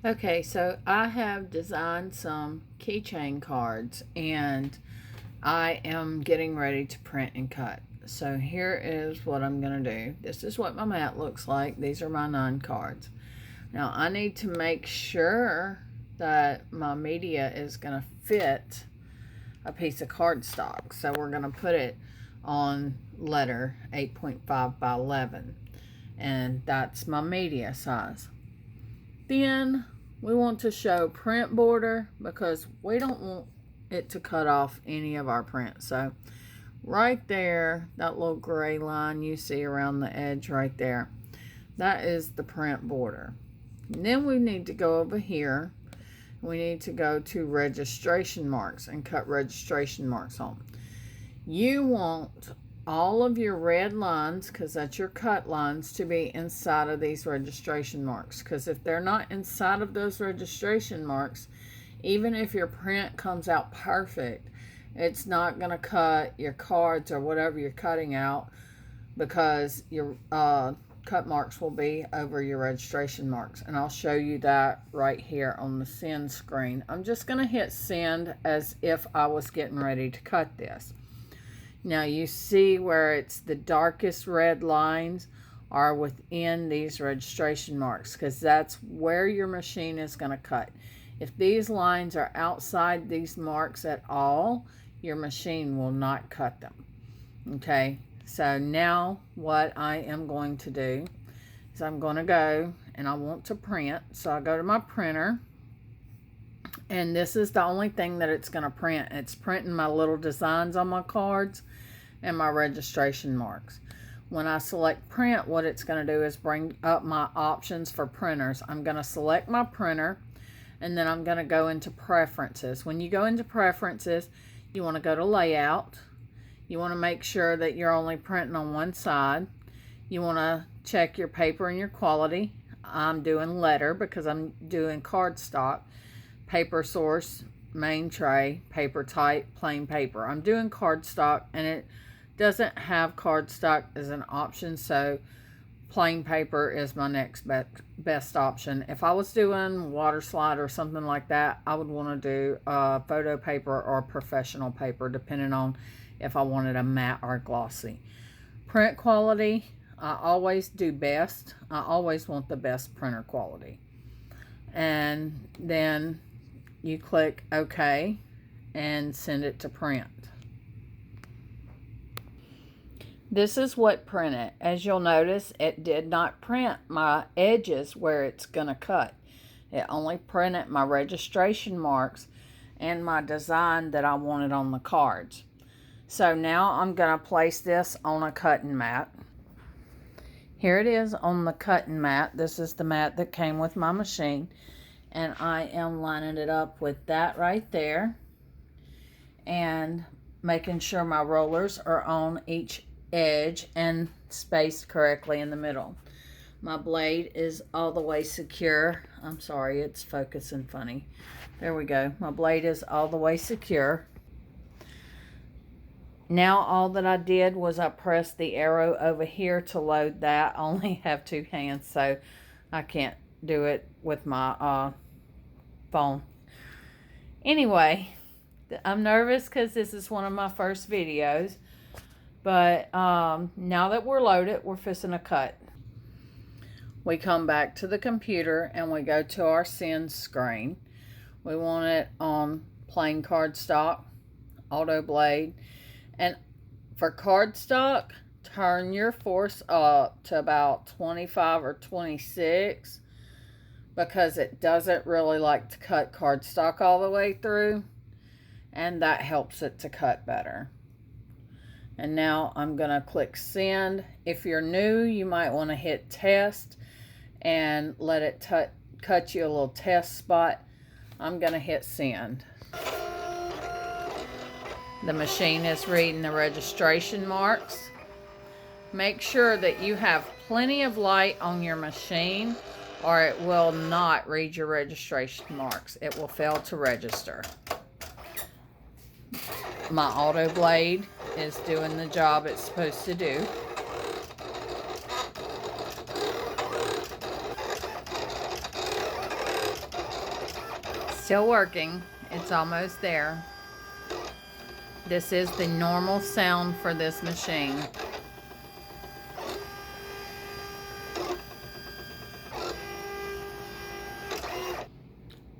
Okay, so I have designed some keychain cards and I am getting ready to print and cut. So here is what I'm going to do. This is what my mat looks like. These are my 9 cards. Now I need to make sure that my media is going to fit a piece of cardstock. So we're going to put it on letter 8.5 by 11, and that's my media size. Then we want to show print border because we don't want it to cut off any of our print. So right there, that little gray line you see around the edge right there, that is the print border. And then we need to go over here. We need to go to registration marks and cut registration marks on. You want all of your red lines, because that's your cut lines, to be inside of these registration marks. Because if they're not inside of those registration marks, even if your print comes out perfect, it's not going to cut your cards or whatever you're cutting out, because your cut marks will be over your registration marks. And I'll show you that right here on the send screen. I'm just going to hit send as if I was getting ready to cut this. Now you see where it's the darkest red lines are within these registration marks, because that's where your machine is going to cut. If these lines are outside these marks at all, your machine will not cut them. Okay, so now what I am going to do is I'm going to go and I want to print. So I go to my printer, and this is the only thing that it's going to print. It's printing my little designs on my cards and my registration marks. When I select print, what it's going to do is bring up my options for printers. I'm going to select my printer, and then I'm going to go into preferences. When you go into preferences, you want to go to layout. You want to make sure that you're only printing on one side. You want to check your paper and your quality. I'm doing letter because I'm doing cardstock. Paper source, main tray, paper type, plain paper. I'm doing cardstock, and it doesn't have cardstock as an option, so plain paper is my next best option. If I was doing water slide or something like that, I would want to do photo paper or professional paper, depending on if I wanted a matte or glossy. Print quality, I always do best. I always want the best printer quality. And then you click OK and send it to print. This is what printed. As you'll notice, it did not print my edges where it's going to cut. It only printed my registration marks and my design that I wanted on the cards. So now I'm going to place this on a cutting mat. Here it is on the cutting mat. This is the mat that came with my machine. And I am lining it up with that right there. And making sure my rollers are on each edge and spaced correctly in the middle. My blade is all the way secure. I'm sorry, it's focusing funny. There we go. My blade is all the way secure. Now all that I did was I pressed the arrow over here to load that. I only have 2 hands, so I can't do it with my phone. Anyway, I'm nervous because this is one of my first videos. But now that we're loaded, we're fixing to cut. We come back to the computer and we go to our send screen. We want it on plain cardstock, auto blade. And for cardstock, turn your force up to about 25 or 26, because it doesn't really like to cut cardstock all the way through, and that helps it to cut better. And now I'm going to click send. If you're new, you might want to hit test and let it cut you a little test spot. I'm going to hit send. The machine is reading the registration marks. Make sure that you have plenty of light on your machine, or it will not read your registration marks. It will fail to register. My auto blade is doing the job it's supposed to do. Still working. It's almost there. This is the normal sound for this machine.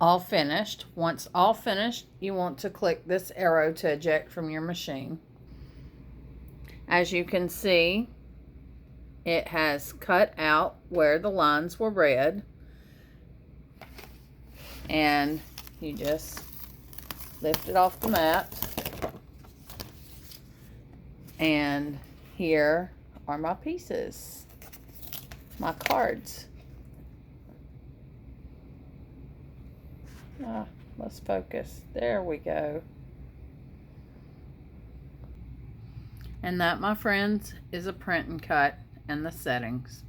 All finished. Once all finished, you want to click this arrow to eject from your machine. As you can see, it has cut out where the lines were red, and you just lift it off the mat, and here are my pieces, my cards. Let's focus. There we go. And that, my friends, is a print and cut and the settings.